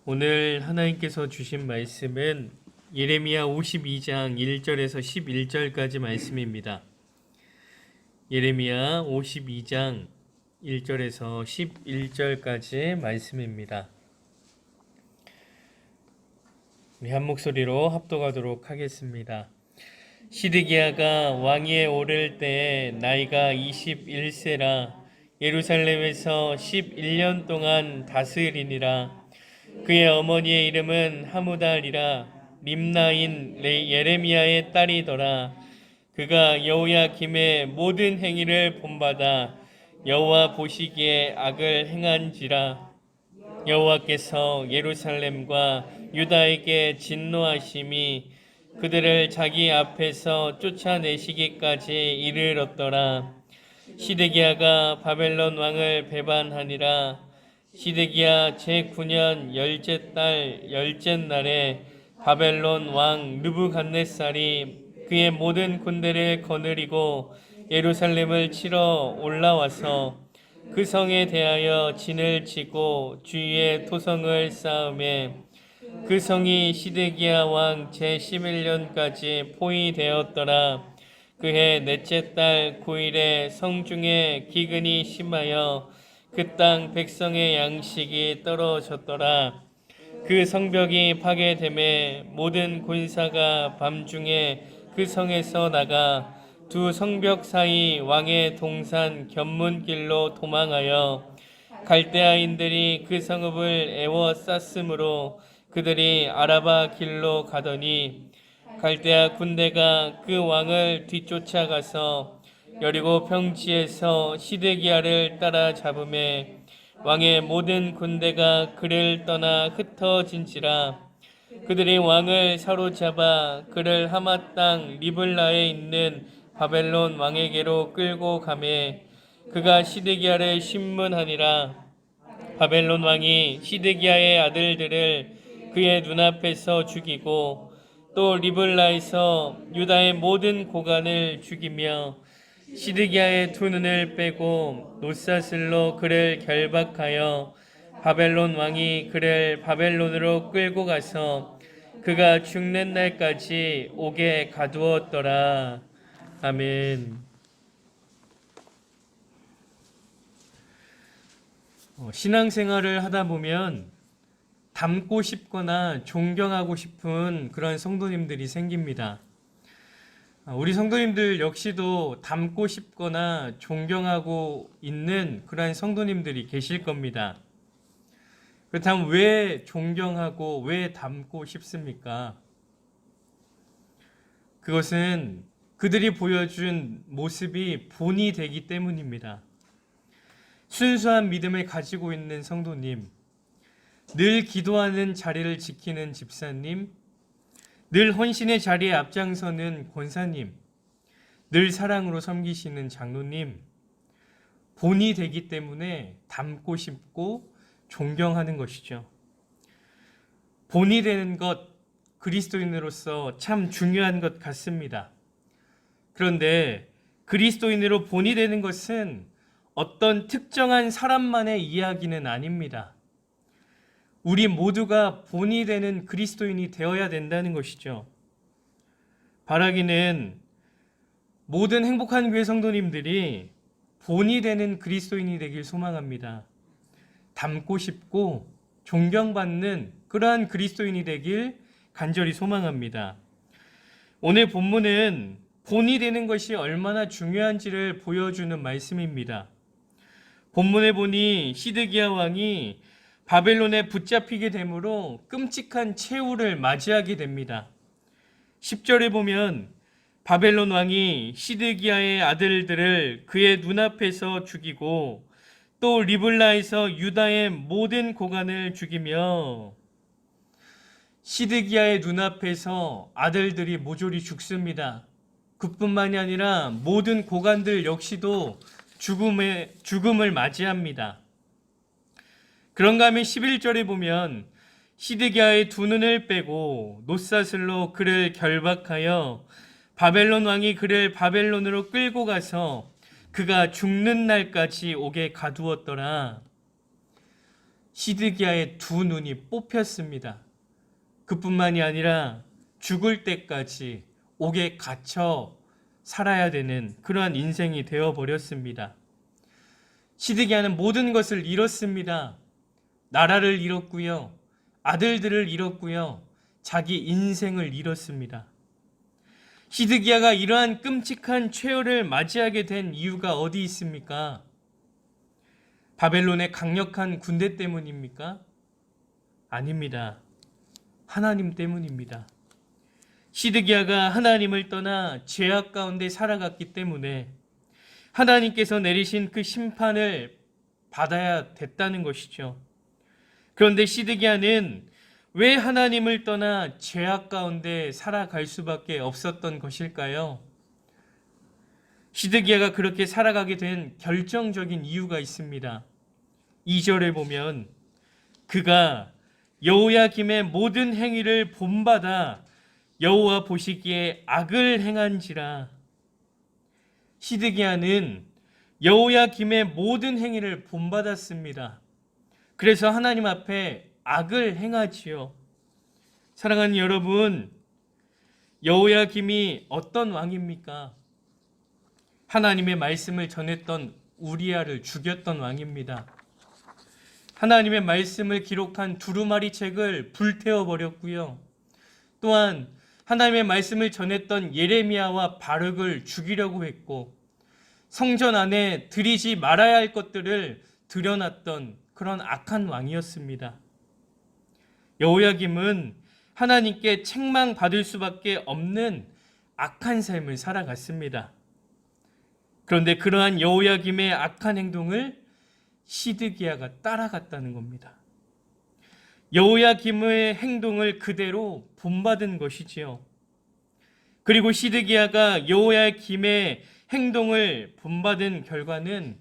오늘 하나님께서 주신 말씀은 예레미야 52장 1절에서 11절까지 말씀입니다. 예레미야 52장 1절에서 11절까지 말씀입니다. 우리 한 목소리로 합독하도록 하겠습니다. 시드기야가 왕위에 오를 때에 나이가 21세라 예루살렘에서 11년 동안 다스리니라. 그의 어머니의 이름은 하무달이라 림나인 예레미야의 딸이더라. 그가 여호야김의 모든 행위를 본받아 여호와 보시기에 악을 행한지라. 여호와께서 예루살렘과 유다에게 진노하심이 그들을 자기 앞에서 쫓아내시기까지 이르렀더라. 시드기야가 바벨론 왕을 배반하니라. 시드기야 제9년 열째 달 열째 날에 바벨론 왕 느부갓네살이 그의 모든 군대를 거느리고 예루살렘을 치러 올라와서 그 성에 대하여 진을 치고 주위에 토성을 쌓음에 그 성이 시드기야 왕 제11년까지 포위되었더라. 그해 넷째 달 9일에 성중에 기근이 심하여 그 땅 백성의 양식이 떨어졌더라. 그 성벽이 파괴됨에 모든 군사가 밤중에 그 성에서 나가 두 성벽 사이 왕의 동산 견문길로 도망하여 갈대아인들이 그 성읍을 에워쌌으므로 그들이 아라바 길로 가더니 갈대아 군대가 그 왕을 뒤쫓아가서 여리고 평지에서 시드기야를 따라잡음에 왕의 모든 군대가 그를 떠나 흩어진지라. 그들이 왕을 사로잡아 그를 하마 땅 리블라에 있는 바벨론 왕에게로 끌고 가매 그가 시드기야를 신문하니라. 바벨론 왕이 시드기야의 아들들을 그의 눈앞에서 죽이고 또 리블라에서 유다의 모든 고관을 죽이며 시드기야의 두 눈을 빼고 놋사슬로 그를 결박하여 바벨론 왕이 그를 바벨론으로 끌고 가서 그가 죽는 날까지 옥에 가두었더라. 아멘. 신앙생활을 하다 보면 닮고 싶거나 존경하고 싶은 그런 성도님들이 생깁니다. 우리 성도님들 역시도 닮고 싶거나 존경하고 있는 그러한 성도님들이 계실 겁니다. 그렇다면 왜 존경하고 왜 닮고 싶습니까? 그것은 그들이 보여준 모습이 본이 되기 때문입니다. 순수한 믿음을 가지고 있는 성도님, 늘 기도하는 자리를 지키는 집사님, 늘 헌신의 자리에 앞장서는 권사님, 늘 사랑으로 섬기시는 장로님, 본이 되기 때문에 닮고 싶고 존경하는 것이죠. 본이 되는 것, 그리스도인으로서 참 중요한 것 같습니다. 그런데 그리스도인으로 본이 되는 것은 어떤 특정한 사람만의 이야기는 아닙니다. 우리 모두가 본이 되는 그리스도인이 되어야 된다는 것이죠. 바라기는 모든 행복한 교회 성도님들이 본이 되는 그리스도인이 되길 소망합니다. 닮고 싶고 존경받는 그러한 그리스도인이 되길 간절히 소망합니다. 오늘 본문은 본이 되는 것이 얼마나 중요한지를 보여주는 말씀입니다. 본문에 보니 시드기야 왕이 바벨론에 붙잡히게 되므로 끔찍한 최후를 맞이하게 됩니다. 10절에 보면 바벨론 왕이 시드기야의 아들들을 그의 눈앞에서 죽이고 또 리블라에서 유다의 모든 고관을 죽이며 시드기야의 눈앞에서 아들들이 모조리 죽습니다. 그뿐만이 아니라 모든 고관들 역시도 죽음을 맞이합니다. 그런가 하면 11절에 보면 시드기야의 두 눈을 빼고 놋사슬로 그를 결박하여 바벨론 왕이 그를 바벨론으로 끌고 가서 그가 죽는 날까지 옥에 가두었더라. 시드기야의 두 눈이 뽑혔습니다. 그뿐만이 아니라 죽을 때까지 옥에 갇혀 살아야 되는 그러한 인생이 되어버렸습니다. 시드기야는 모든 것을 잃었습니다. 나라를 잃었고요. 아들들을 잃었고요. 자기 인생을 잃었습니다. 시드기야가 이러한 끔찍한 최후를 맞이하게 된 이유가 어디 있습니까? 바벨론의 강력한 군대 때문입니까? 아닙니다. 하나님 때문입니다. 시드기야가 하나님을 떠나 죄악 가운데 살아갔기 때문에 하나님께서 내리신 그 심판을 받아야 됐다는 것이죠. 그런데 시드기야는 왜 하나님을 떠나 죄악 가운데 살아갈 수밖에 없었던 것일까요? 시드기야가 그렇게 살아가게 된 결정적인 이유가 있습니다. 2절에 보면 그가 여호야김의 모든 행위를 본받아 여호와 보시기에 악을 행한지라. 시드기야는 여호야김의 모든 행위를 본받았습니다. 그래서 하나님 앞에 악을 행하지요. 사랑하는 여러분, 여호야김이 어떤 왕입니까? 하나님의 말씀을 전했던 우리야를 죽였던 왕입니다. 하나님의 말씀을 기록한 두루마리 책을 불태워 버렸고요. 또한 하나님의 말씀을 전했던 예레미야와 바룩을 죽이려고 했고, 성전 안에 드리지 말아야 할 것들을 들여놨던 그런 악한 왕이었습니다. 여호야김은 하나님께 책망받을 수밖에 없는 악한 삶을 살아갔습니다. 그런데 그러한 여호야김의 악한 행동을 시드기야가 따라갔다는 겁니다. 여호야김의 행동을 그대로 본받은 것이지요. 그리고 시드기야가 여호야김의 행동을 본받은 결과는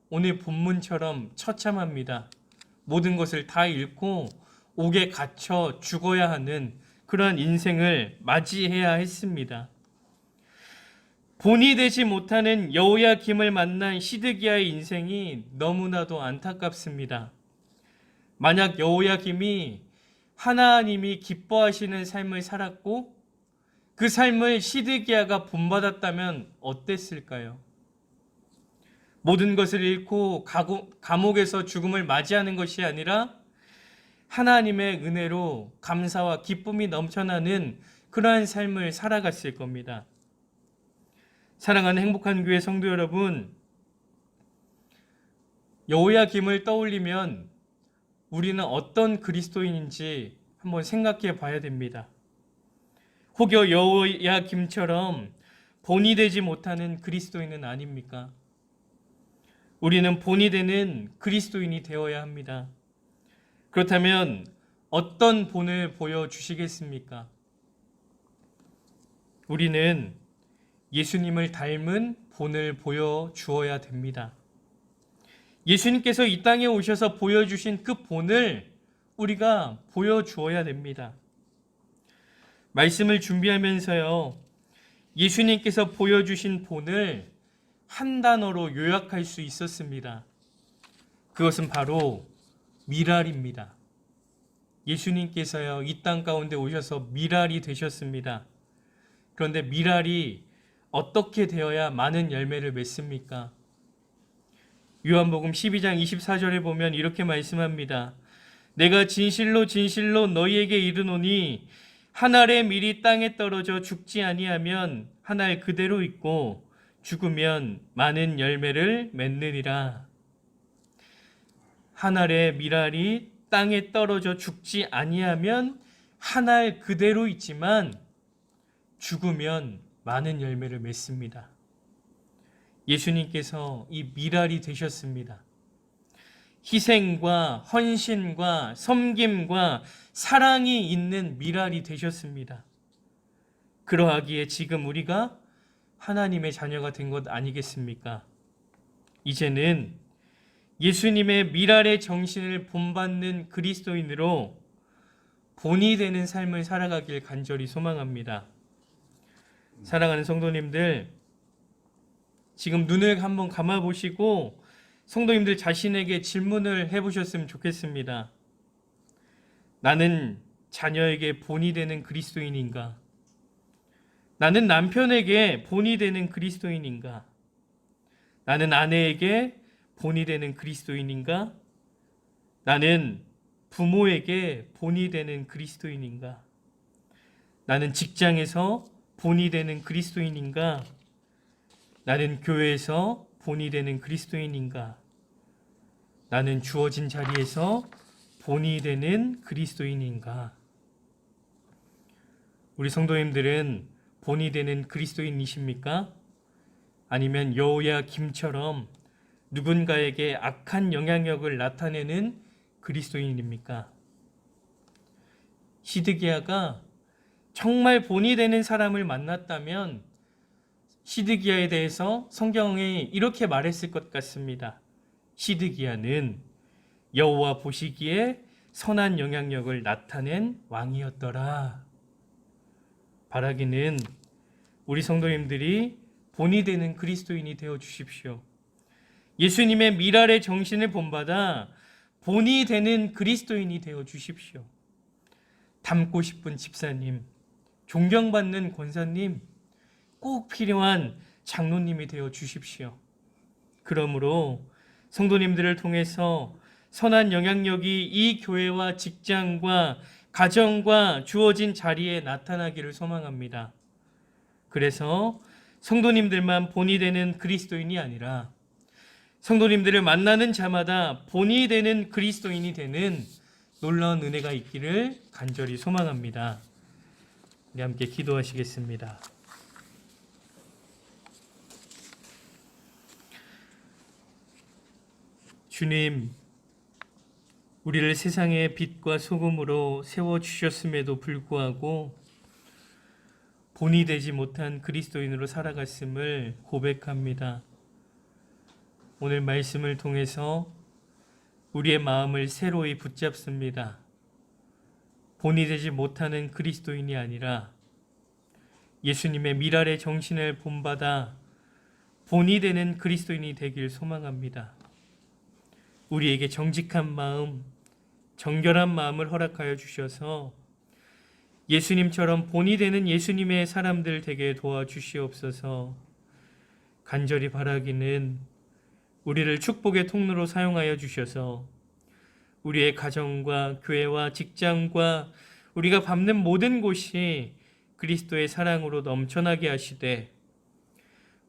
오늘 본문처럼 처참합니다. 모든 것을 다 잃고 옥에 갇혀 죽어야 하는 그러한 인생을 맞이해야 했습니다. 본이 되지 못하는 여호야김을 만난 시드기야의 인생이 너무나도 안타깝습니다. 만약 여호야김이 하나님이 기뻐하시는 삶을 살았고 그 삶을 시드기야가 본받았다면 어땠을까요? 모든 것을 잃고 감옥에서 죽음을 맞이하는 것이 아니라 하나님의 은혜로 감사와 기쁨이 넘쳐나는 그러한 삶을 살아갔을 겁니다. 사랑하는 행복한 교회 성도 여러분, 여호야김을 떠올리면 우리는 어떤 그리스도인인지 한번 생각해 봐야 됩니다. 혹여 여호야김처럼 본이 되지 못하는 그리스도인은 아닙니까? 우리는 본이 되는 그리스도인이 되어야 합니다. 그렇다면 어떤 본을 보여주시겠습니까? 우리는 예수님을 닮은 본을 보여주어야 됩니다. 예수님께서 이 땅에 오셔서 보여주신 그 본을 우리가 보여주어야 됩니다. 말씀을 준비하면서요, 예수님께서 보여주신 본을 한 단어로 요약할 수 있었습니다. 그것은 바로 미랄입니다. 예수님께서요, 이 땅 가운데 오셔서 미랄이 되셨습니다. 그런데 미랄이 어떻게 되어야 많은 열매를 맺습니까? 요한복음 12장 24절에 보면 이렇게 말씀합니다. 내가 진실로 진실로 너희에게 이르노니 한 알의 밀이 땅에 떨어져 죽지 아니하면 한 알 그대로 있고 죽으면 많은 열매를 맺느니라. 한 알의 밀알이 땅에 떨어져 죽지 아니하면 한 알 그대로 있지만 죽으면 많은 열매를 맺습니다. 예수님께서 이 밀알이 되셨습니다. 희생과 헌신과 섬김과 사랑이 있는 밀알이 되셨습니다. 그러하기에 지금 우리가 하나님의 자녀가 된 것 아니겠습니까? 이제는 예수님의 밀알의 정신을 본받는 그리스도인으로 본이 되는 삶을 살아가길 간절히 소망합니다. 사랑하는 성도님들, 지금 눈을 한번 감아보시고 성도님들 자신에게 질문을 해보셨으면 좋겠습니다. 나는 자녀에게 본이 되는 그리스도인인가? 나는 남편에게 본이 되는 그리스도인인가? 나는 아내에게 본이 되는 그리스도인인가? 나는 부모에게 본이 되는 그리스도인인가? 나는 직장에서 본이 되는 그리스도인인가? 나는 교회에서 본이 되는 그리스도인인가? 나는 주어진 자리에서 본이 되는 그리스도인인가? 우리 성도님들은 본이 되는 그리스도인이십니까? 아니면 여호야김처럼 누군가에게 악한 영향력을 나타내는 그리스도인입니까? 시드기야가 정말 본이 되는 사람을 만났다면 시드기야에 대해서 성경에 이렇게 말했을 것 같습니다. 시드기야는 여호와 보시기에 선한 영향력을 나타낸 왕이었더라. 바라기는 우리 성도님들이 본이 되는 그리스도인이 되어 주십시오. 예수님의 미랄의 정신을 본받아 본이 되는 그리스도인이 되어 주십시오. 닮고 싶은 집사님, 존경받는 권사님, 꼭 필요한 장로님이 되어 주십시오. 그러므로 성도님들을 통해서 선한 영향력이 이 교회와 직장과 가정과 주어진 자리에 나타나기를 소망합니다. 그래서 성도님들만 본이 되는 그리스도인이 아니라 성도님들을 만나는 자마다 본이 되는 그리스도인이 되는 놀라운 은혜가 있기를 간절히 소망합니다. 우리 함께 기도하시겠습니다. 주님, 우리를 세상의 빛과 소금으로 세워주셨음에도 불구하고 본이 되지 못한 그리스도인으로 살아갔음을 고백합니다. 오늘 말씀을 통해서 우리의 마음을 새로이 붙잡습니다. 본이 되지 못하는 그리스도인이 아니라 예수님의 미랄의 정신을 본받아 본이 되는 그리스도인이 되길 소망합니다. 우리에게 정직한 마음, 정결한 마음을 허락하여 주셔서 예수님처럼 본이 되는 예수님의 사람들 되게 도와주시옵소서. 간절히 바라기는 우리를 축복의 통로로 사용하여 주셔서 우리의 가정과 교회와 직장과 우리가 밟는 모든 곳이 그리스도의 사랑으로 넘쳐나게 하시되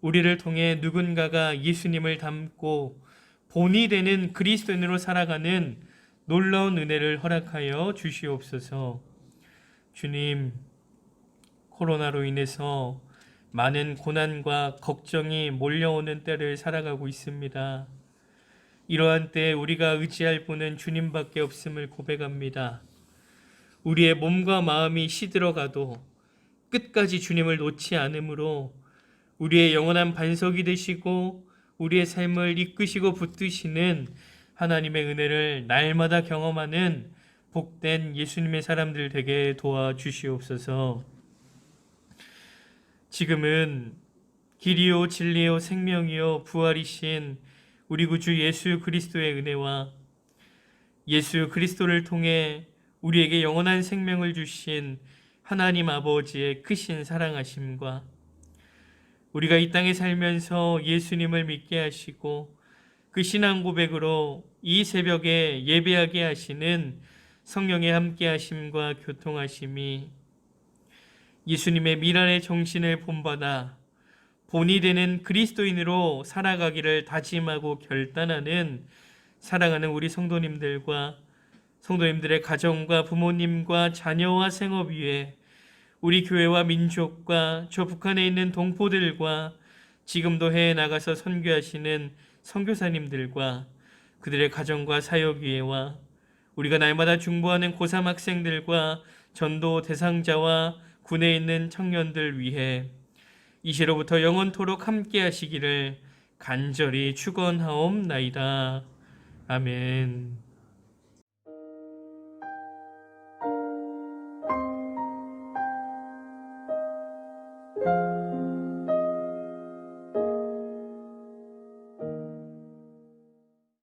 우리를 통해 누군가가 예수님을 닮고 본이 되는 그리스도인으로 살아가는 놀라운 은혜를 허락하여 주시옵소서. 주님, 코로나로 인해서 많은 고난과 걱정이 몰려오는 때를 살아가고 있습니다. 이러한 때에 우리가 의지할 분은 주님밖에 없음을 고백합니다. 우리의 몸과 마음이 시들어가도 끝까지 주님을 놓지 않으므로 우리의 영원한 반석이 되시고 우리의 삶을 이끄시고 붙드시는 하나님의 은혜를 날마다 경험하는 복된 예수님의 사람들 되게 도와주시옵소서. 지금은 길이요 진리요 생명이요 부활이신 우리 구주 예수 그리스도의 은혜와 예수 그리스도를 통해 우리에게 영원한 생명을 주신 하나님 아버지의 크신 사랑하심과 우리가 이 땅에 살면서 예수님을 믿게 하시고 그 신앙 고백으로 이 새벽에 예배하게 하시는 성령의 함께 하심과 교통하심이 예수님의 미랄의 정신을 본받아 본이 되는 그리스도인으로 살아가기를 다짐하고 결단하는 사랑하는 우리 성도님들과 성도님들의 가정과 부모님과 자녀와 생업 위에 우리 교회와 민족과 저 북한에 있는 동포들과 지금도 해외 나가서 선교하시는 선교사님들과 그들의 가정과 사역 위에와 우리가 날마다 중보하는 고3 학생들과 전도 대상자와 군에 있는 청년들 위해 이 시로부터 영원토록 함께 하시기를 간절히 축원하옵나이다. 아멘.